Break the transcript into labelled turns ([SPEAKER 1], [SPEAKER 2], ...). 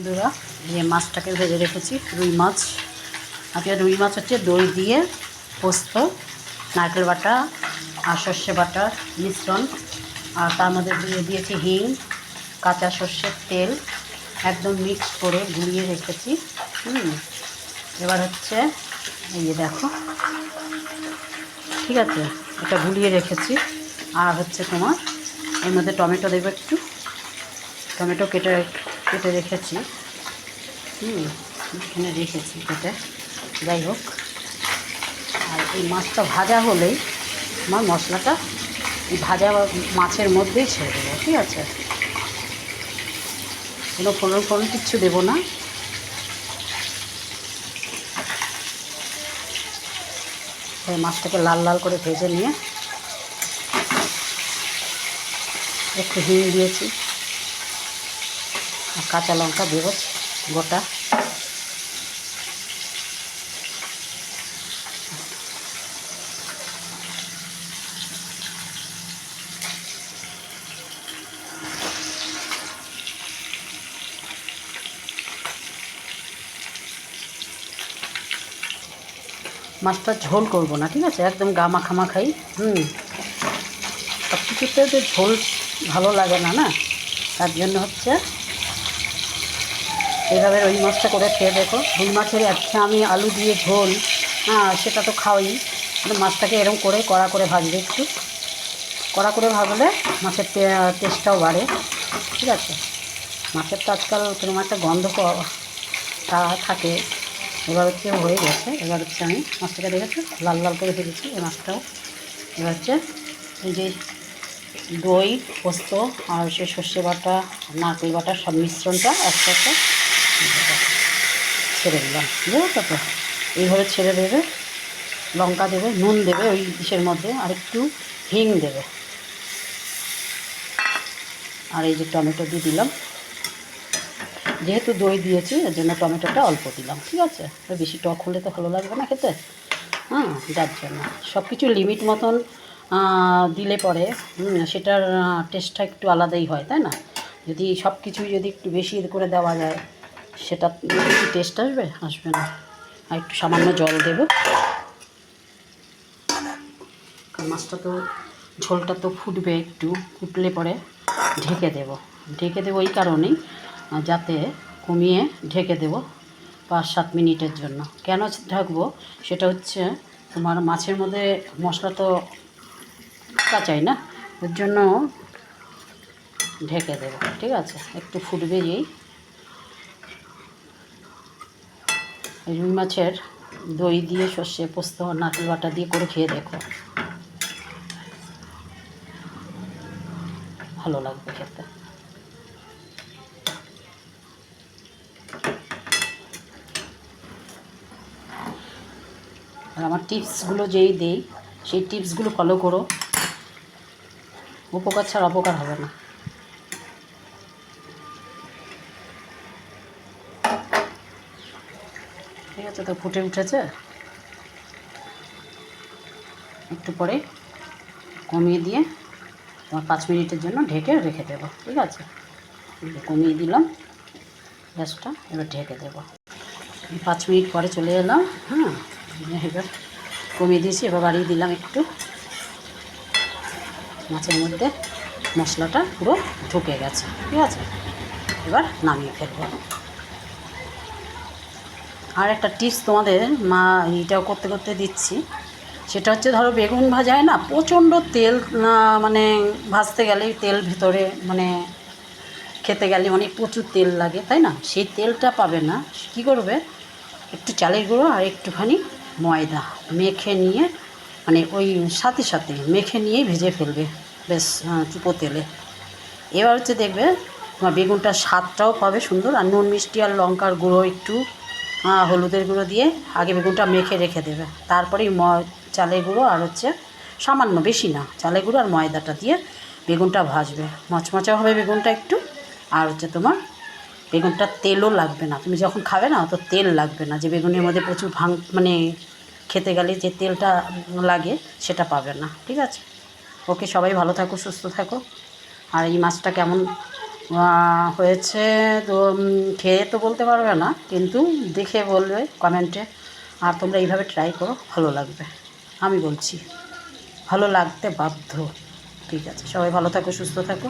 [SPEAKER 1] বন্ধুরা, এই মাছটাকে ভেজে রেখেছি, রুই মাছ। আজকে রুই মাছ হচ্ছে দই দিয়ে পোস্ত, নারকেল বাটা আর সর্ষে বাটার মিশ্রণ, আর তার মধ্যে দিয়ে দিয়েছি হিং, কাঁচা সর্ষের তেল, একদম মিক্স করে গুলিয়ে রেখেছি। এবার হচ্ছে এই যে দেখো, ঠিক আছে, এটা গুলিয়ে রেখেছি। আর হচ্ছে তোমার এর মধ্যে টমেটো দেবো, একটু টমেটো কেটে কেটে রেখেছি। এখানে রেখেছি কেটে, যাই হোক। আর এই মাছটা ভাজা হলেই আমার মশলাটা এই ভাজা মাছের মধ্যেই ছেড়ে দেবো, ঠিক আছে। কোনো ফোড়ন ফোড়ন কিচ্ছু দেবো না। এই মাছটাকে লাল লাল করে ভেজে নিয়ে একটু হিং দিয়েছি আর কাঁচা লঙ্কা দেবো গোটা। মাছটা ঝোল করবো না, ঠিক আছে, একদম গা মাখামাখাই। সব কিছুতে যে ঝোল ভালো লাগে না, না, তার জন্য হচ্ছে এইভাবে রুই মাছটা করে খেয়ে দেখো। রুই মাছের আচ্ছা আমি আলু দিয়ে ঝোল, সেটা তো খাওয়াই, কিন্তু মাছটাকে এরকম করে কড়া করে ভাজবে, একটু কড়া করে ভাজলে মাছের টেস্টটাও বাড়ে, ঠিক আছে। মাছের তো আজকাল কোনো একটা গন্ধ থাকে। এবার হচ্ছে হয়ে গেছে। এবার হচ্ছে আমি মাছটাকে দেখেছি লাল লাল করে ভেজেছি এই মাছটাও। এবার হচ্ছে এই যে দই, পোস্ত আর সে সর্ষে বাটা, নারকেল বাটা সব মিশ্রণটা একসাথে ছেড়ে দিলাম, বুঝলো তো। এইভাবে ছেড়ে দেবে, লঙ্কা দেবে, নুন দেবে ওই ইসের মধ্যে, আর একটু হিং দেবে, আর এই যে টমেটো দিয়ে দিলাম। যেহেতু দই দিয়েছি এর জন্য টমেটোটা অল্প দিলাম, ঠিক আছে। বেশি টক হলে তো ভালো লাগবে না খেতে, যার জন্য সব কিছু লিমিট মতন দিলে পরে সেটার টেস্টটা একটু আলাদাই হয়, তাই না। যদি সব কিছুই যদি একটু বেশি করে দেওয়া যায়, সেটা কি টেস্ট আসবে? আসবে না। আর একটু সামান্য জল দেবো, কারণ মাছটা তো ঝোলটা তো ফুটবে, একটু ফুটলে পরে ঢেকে দেবো এই কারণেই, যাতে কমিয়ে ঢেকে দেবো 5-7 মিনিটের জন্য। কেন ঢাকবো সেটা হচ্ছে তোমার মাছের মধ্যে মশলা তো কাঁচাই না, ওর জন্য ঢেকে দেবো, ঠিক আছে। একটু ফুটবে এই রুই মাছের দই দিয়ে সর্ষে পোস্ত নারকেল বাটা দিয়ে করে খেয়ে দেখো, ভালো লাগবে খেতে। আর আমার টিপসগুলো যেই দেই সেই টিপসগুলো ফলো করো, উপকার ছাড়া অপকার হবে না। ঠিক আছে, তো ফুটে উঠেছে, একটু পরে কমিয়ে দিয়ে তোমার 5 মিনিটের জন্য ঢেকে রেখে দেবো, ঠিক আছে। কমিয়ে দিলাম গ্যাসটা, এবার ঢেকে দেবো। 5 মিনিট পরে চলে এলাম, এবার কমিয়ে দিয়েছি, এবার বাড়িয়ে দিলাম একটু। মাছের মধ্যে মশলাটা পুরো ঢুকে গেছে, ঠিক আছে। এবার নামিয়ে ফেলবো। আর একটা টিপস তোমাদের এইটাও করতে করতে দিচ্ছি, সেটা হচ্ছে ধরো বেগুন ভাজায় না প্রচণ্ড তেল, মানে ভাজতে গেলেই তেল ভেতরে, মানে খেতে গেলে অনেক প্রচুর তেল লাগে, তাই না। সেই তেলটা পাবে না, কী করবে, একটু চালের গুঁড়ো আর একটুখানি ময়দা মেখে নিয়ে, মানে ওই সাথে সাথে মেখে নিয়েই ভেজে ফেলবে বেশ চুপো তেলে। এবার হচ্ছে দেখবে তোমার বেগুনটার স্বাদটাও পাবে সুন্দর। আর নুন মিষ্টি আর লঙ্কার গুঁড়ো, একটু হলুদের গুঁড়ো দিয়ে আগে বেগুনটা মেখে রেখে দেবে, তারপরেই চালের গুঁড়ো আর হচ্ছে সামান্য, বেশি না, চালের গুঁড়ো আর ময়দাটা দিয়ে বেগুনটা ভাজবে। মচমচা হবে বেগুনটা একটু, আর হচ্ছে তোমার বেগুনটার তেলও লাগবে না, তুমি যখন খাবে না অত তেল লাগবে না, যে বেগুনের মধ্যে প্রচুর মানে খেতে গেলে যে তেলটা লাগে সেটা পাবে না, ঠিক আছে। ওকে, সবাই ভালো থাকো, সুস্থ থাকো। আর এই মাছটা কেমন হয়েছে তো খেয়ে তো বলতে পারবে না, কিন্তু দেখে বলবে কমেন্টে। আর তোমরা এইভাবে ট্রাই করো, ভালো লাগবে, আমি বলছি, ভালো লাগতে বাধ্য। ঠিক আছে, সবাই ভালো থাকো, সুস্থ থাকো।